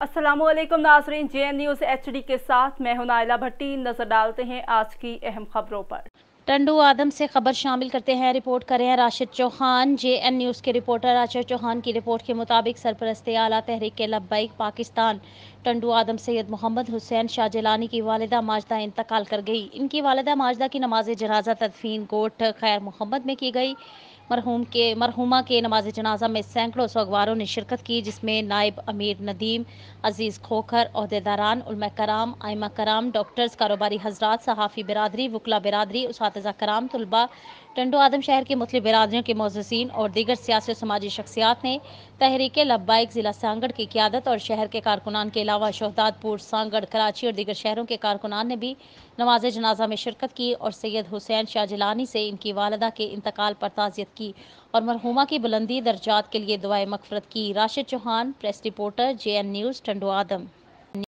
अस्सलामु अलैकुम नाज़रीन, JN न्यूज़ HD के साथ मैं हूं नाइला भट्टी। नजर डालते हैं आज की अहम खबरों पर। टंडू आदम से खबर शामिल करते हैं, रिपोर्ट कर रहे हैं राशिद चौहान। JN न्यूज़ के रिपोर्टर राशिद चौहान की रिपोर्ट के मुताबिक सरपरस्त आला तहरीक लब्बैक पाकिस्तान टंडू आदम सैयद मोहम्मद हुसैन शाहजलानी की वालिदा माजदा इंतकाल कर गई। इनकी वालिदा माजदा की नमाज जनाजा तदफीन गोठ खैर मोहम्मद में की गई। मरहुमा के नमाज जनाजा में सैकड़ों सोगवारों ने शिरकत की, जिसमें नायब अमीर नदीम, अजीज़ खोखर, ओहदेदारान, उलमा कराम, आइमा कराम, डॉक्टर्स, कारोबारी हजरात, सहाफ़ी बिरादरी, वकला बिरादरी, उसातिज़ा कराम, तलबा, टंडू आदम शहर की मुख्तलिफ बिरादरियों के मोअज़्ज़िज़ीन और दीगर सियासी और समाजी शख्सियात ने तहरीक लब्बैक ज़िला सांगड़ की क़ियादत और शहर के कारकुनान के अलावा शोहदादपुर, सांगड़, कराची और दीगर शहरों के कारकुनान ने भी नमाज जनाजा में शिरकत की और सैयद हुसैन शाहजलानी से इनकी वालिदा के इंतकाल पर ताज़ियत की और मरहुमा की बुलंदी दर्जात के लिए दुआए मग़फ़िरत की। Rashid Chauhan, press reporter, JN news, Tando आदम।